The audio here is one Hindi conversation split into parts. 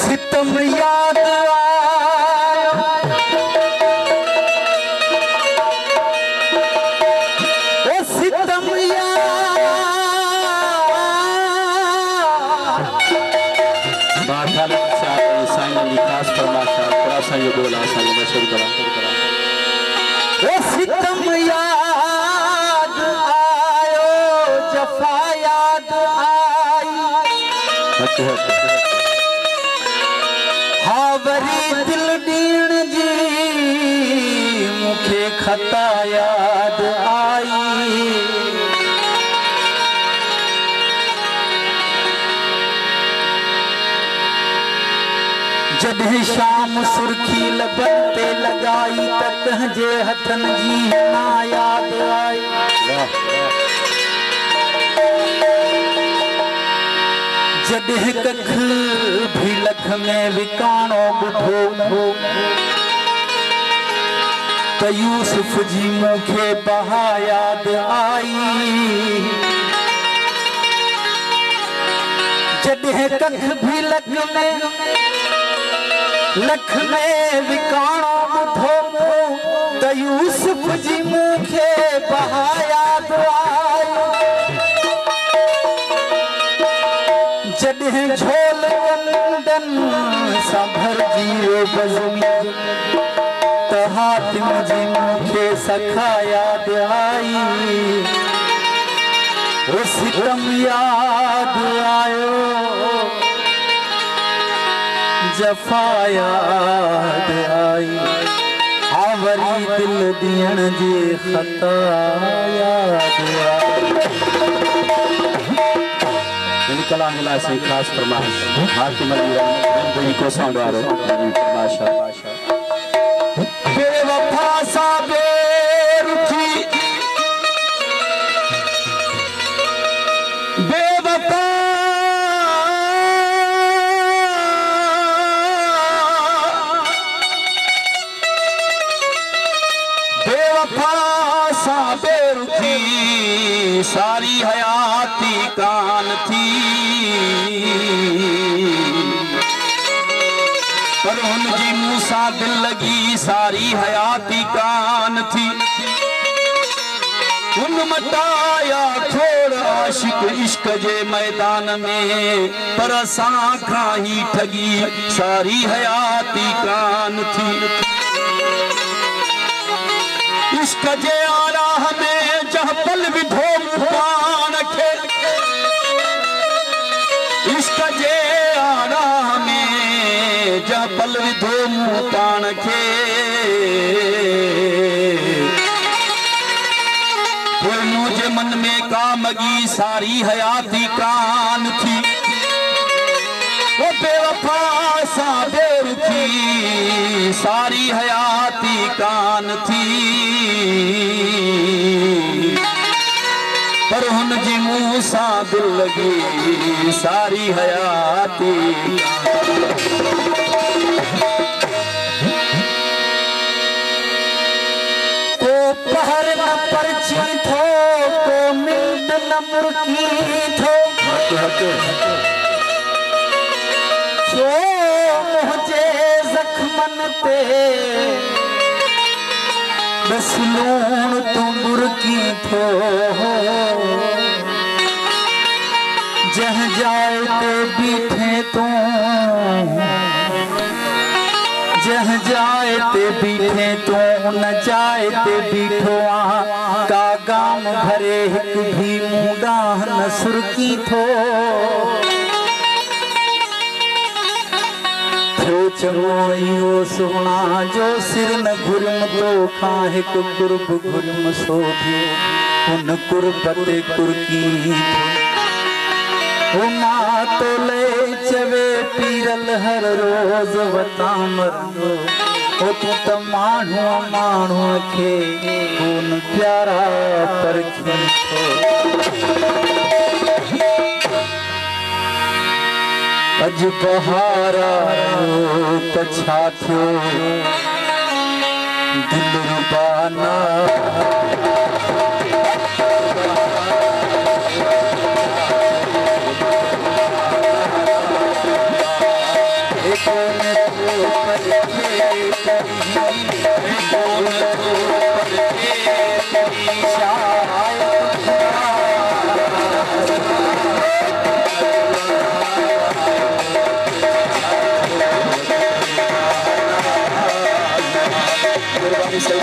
सितम याद आयो, ओ सितम याद। बाठा साईं जी खास फरमाशा थोड़ा सा ये बोला साईं मैं शुरू करा ओ सितम याद आयो, जफा याद आई, हावरी दिल दीन जी मुखे खता याद आई। जॾहिं शाम सुर्खी लबन ते लगाई त तंहिंजे हथन जी ना याद आई। जॾहिं कख भी लख में विकाणो ॿुधो त यूसुफ जी मूंखे बहा याद आई। जॾहिं कख भी लख में विकाणो ॿुधो त यूसुफ जी मूंखे बहा याद आई। जॾहिं झोल कंदन सां भरजी वियो बज़मी त हातिम जी मूंखे सखा याद आई। ओ सितम याद आयो, जफा याद आई, आवरी दिल ॾियण जे खता याद आई। कला मिला से खास फरमाइश हाकिम अली को साउंड वारो फरमाशा बेवफा सा बेरुखी, बेवफा बेवफा सा बेरुखी सारी हयाती कान थी, पर हुनजी मूंसा दिल लगी सारी हयाती कान थी। हुन मटाया थोड़ आशिक इश्क जे मैदान में, पर असां खां ही ठगी सारी हयाती कान थी। इश्क जे आराह में जह पल विधो पान खे, इश्क जे आराह में जह पल विधो पान खे, फिर मुझे मन में कामगी सारी हयाती कान थी। वो बेवफा सा बेरुखी सारी हयाती कान थी, पर हुनजी मुंह सां दिल लगी सारी हयाती। को पहर न परची थो, को मिंट न मुर्की थो, छो मुझे जख्मन पे बस लूण तू मुर्की थो। जह जाए ते बीठे तू, जह जाए ते बीठे तू न जाए ते बीठो आ। का गाम भरे हिक भी मुंडा न सुर्की थो। चङो सोना जो सिर न घुरम तो खां हिकु कुर्ब घुरम सो भी हुन कुर्ब ते कुर्की हुना तो ले चवे पीरल हर रोज वता मरंदो। ओ तू त माण्हू माण्हू खे कोन प्यारा परखी थो। अज बहार आयो त छा थियो दिल रुबाना। कुर्बानी से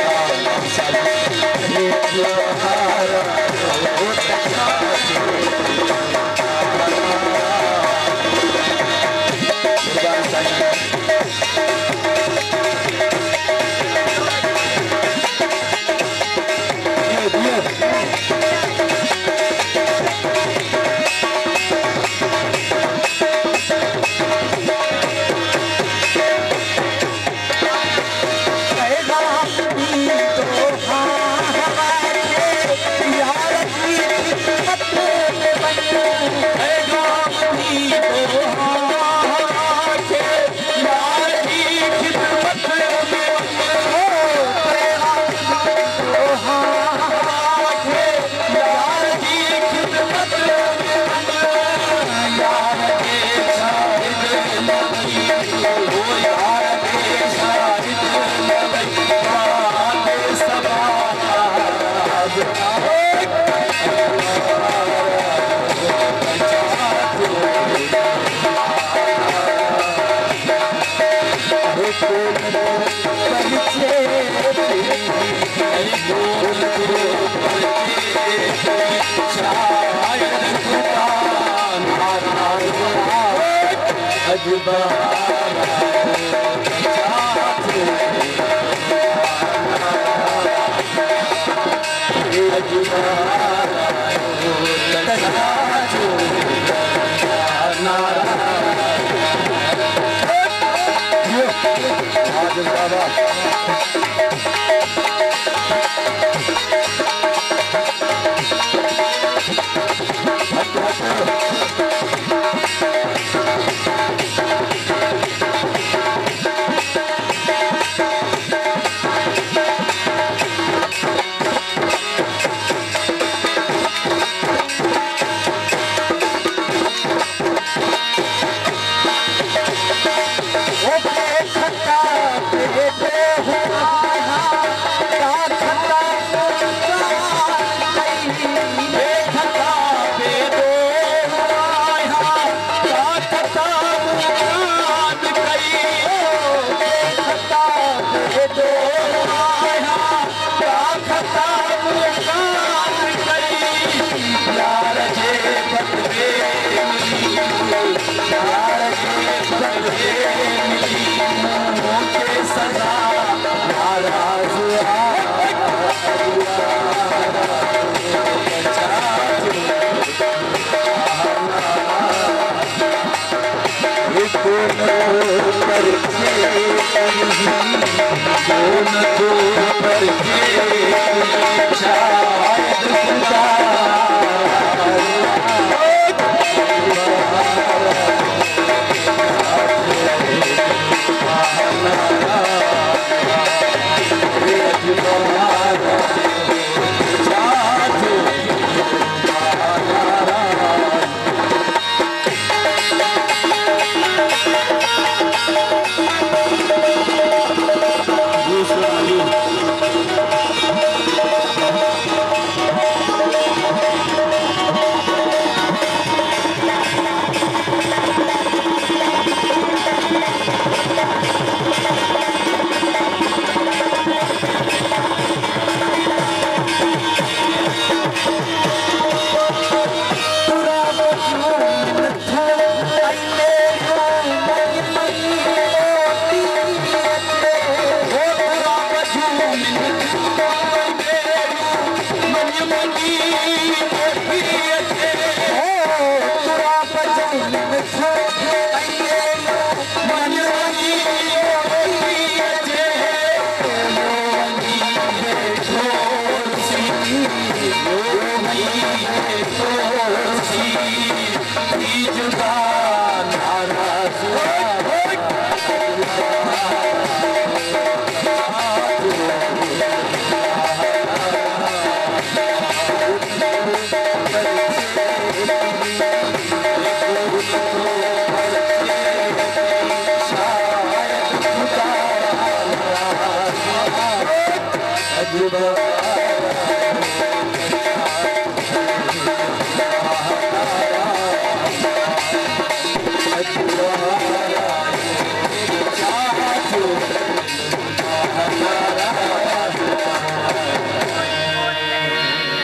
Goodbye.